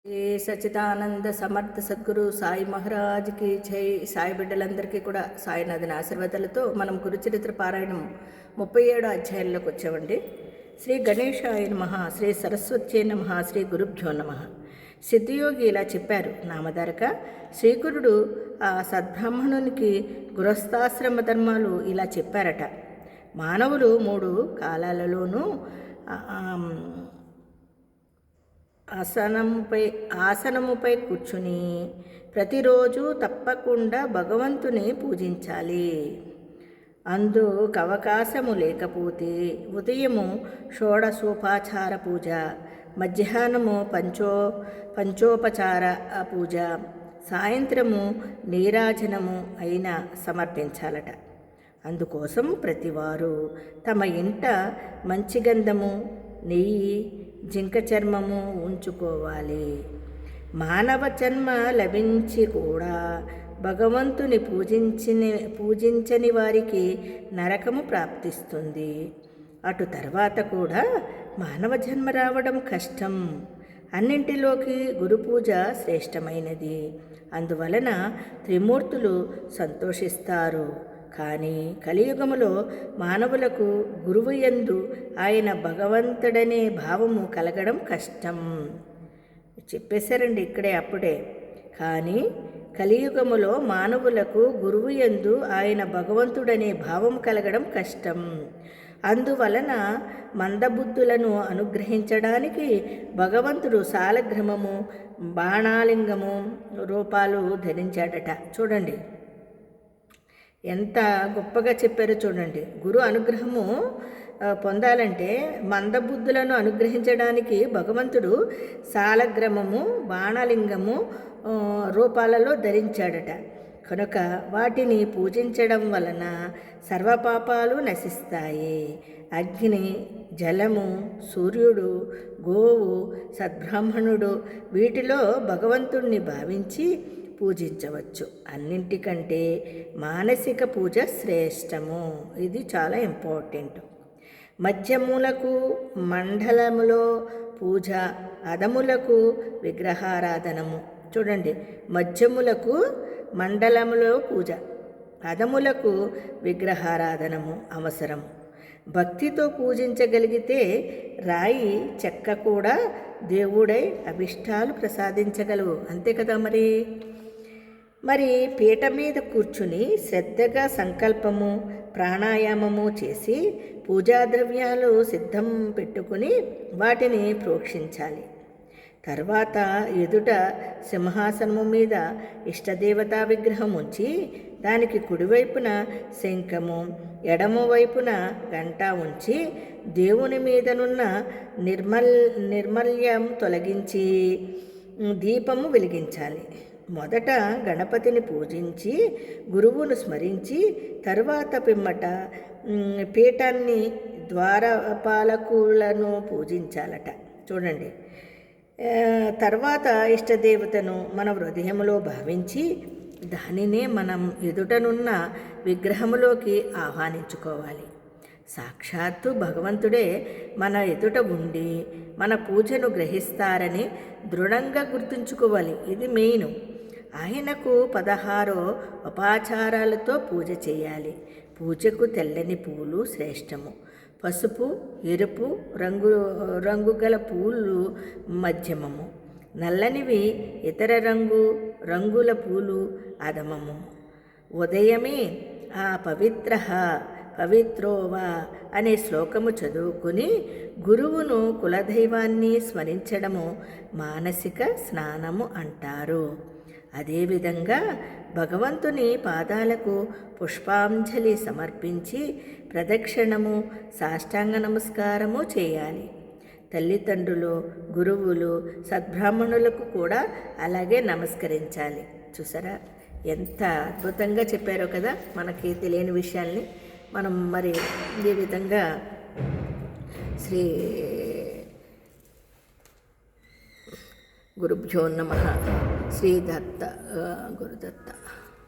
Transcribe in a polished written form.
శ్రీ సచిదానంద సమర్థ సద్గురు సాయి మహారాజ్కి జై. సాయి బిడ్డలందరికీ కూడా సాయినాథుని ఆశీర్వాదాలతో మనం గురుచరిత్ర పారాయణం 37 అధ్యాయంలోకి వచ్చామండి. శ్రీ గణేశాయ నమః, శ్రీ సరస్వత్యై నమః, శ్రీ గురుభ్యో నమః. సిద్ధియోగి ఇలా చెప్పారు నామధారక. శ్రీగురుడు ఆ సద్బ్రాహ్మణునికి గృహస్థాశ్రమ ధర్మాలు ఇలా చెప్పారట. మానవులు 3 కాలాలలోనూ ఆసనముపై కూర్చుని ప్రతిరోజు తప్పకుండా భగవంతుని పూజించాలి. అందుకు అవకాశము లేకపోతే ఉదయము షోడశోపచార పూజ, మధ్యాహ్నము పంచోపచార పూజ, సాయంత్రము నీరాజనము అయినా సమర్పించాలట. అందుకోసం ప్రతివారు తమ ఇంట మంచి గంధము, నెయ్యి, జింక చర్మము ఉంచుకోవాలి. మానవ జన్మ లభించి కూడా భగవంతుని పూజించని వారికి నరకము ప్రాప్తిస్తుంది. అటు తర్వాత కూడా మానవ జన్మ రావడం కష్టం. అన్నింటిలోకి గురుపూజ శ్రేష్టమైనది. అందువలన త్రిమూర్తులు సంతోషిస్తారు. కానీ కలియుగములో మానవులకు గురువు యందు ఆయన భగవంతుడనే భావము కలగడం కష్టం. చెప్పేశారండి ఇక్కడే అప్పుడే. కానీ కలియుగములో మానవులకు గురువు యందు ఆయన భగవంతుడనే భావం కలగడం కష్టం. అందువలన మందబుద్ధులను అనుగ్రహించడానికి భగవంతుడు సాలగ్రామము, బాణాలింగము రూపాలు ధరించాడట. చూడండి ఎంత గొప్పగా చెప్పారో చూడండి. గురు అనుగ్రహము పొందాలంటే మందబుద్ధులను అనుగ్రహించడానికి భగవంతుడు సాలగ్రామము, బాణలింగము రూపాలలో ధరించాడట. కనుక వాటిని పూజించడం వలన సర్వపాపాలు నశిస్తాయి. అగ్ని, జలము, సూర్యుడు, గోవు, సద్బ్రాహ్మణుడు వీటిలో భగవంతుణ్ణి భావించి పూజించవచ్చు. అన్నింటికంటే మానసిక పూజ శ్రేష్టము. ఇది చాలా ఇంపార్టెంట్. మధ్యములకు మండలములో పూజ, అధములకు విగ్రహారాధనము. చూడండి, మధ్యములకు మండలములో పూజ, అధములకు విగ్రహారాధనము అవసరం. భక్తితో పూజించగలిగితే రాయి చెక్క కూడా దేవుడై అభిష్టాలు ప్రసాదించగలవు. అంతే కదా మరి పీట మీద కూర్చుని శ్రద్ధగా సంకల్పము, ప్రాణాయామము చేసి పూజాద్రవ్యాలు సిద్ధం పెట్టుకుని వాటిని ప్రోక్షించాలి. తర్వాత ఎదుట సింహాసనము మీద ఇష్టదేవతా విగ్రహం ఉంచి దానికి కుడివైపున శంఖము, ఎడమవైపున గంట ఉంచి దేవుని మీదనున్న నిర్మల్యం తొలగించి దీపము వెలిగించాలి. మొదట గణపతిని పూజించి గురువును స్మరించి తరువాత పిమ్మట పీఠాన్ని, ద్వారపాలకులను పూజించాలట. చూడండి, తర్వాత ఇష్టదేవతను మన హృదయంలో భావించి దానినే మనం ఎదుటనున్న విగ్రహములోకి ఆహ్వానించుకోవాలి. సాక్షాత్తు భగవంతుడే మన ఎదుట ఉండి మన పూజను గ్రహిస్తారని దృఢంగా గుర్తుంచుకోవాలి. ఇది మెయిన్. ఆయనకు 16 ఉపాచారాలతో పూజ చేయాలి. పూజకు తెల్లని పూలు శ్రేష్టము. పసుపు, ఎరుపు రంగు గల పూలు మధ్యమము, నల్లనివి ఇతర రంగుల పూలు అధమము. ఉదయమే ఆ పవిత్రోవా అనే శ్లోకము చదువుకుని గురువును, కులదైవాన్ని స్మరించడము మానసిక స్నానము అంటారు. అదేవిధంగా భగవంతుని పాదాలకు పుష్పాంజలి సమర్పించి ప్రదక్షిణము, సాష్టాంగ నమస్కారము చేయాలి. తల్లిదండ్రులు, గురువులు, సద్బ్రాహ్మణులకు కూడా అలాగే నమస్కరించాలి. చూసారా ఎంత అద్భుతంగా చెప్పారో కదా. మనకి తెలియని విషయాల్ని మనం మరి ఈ విధంగా శ్రీ గురుభ్యో నమః. శ్రీ దత్త గురుదత్త.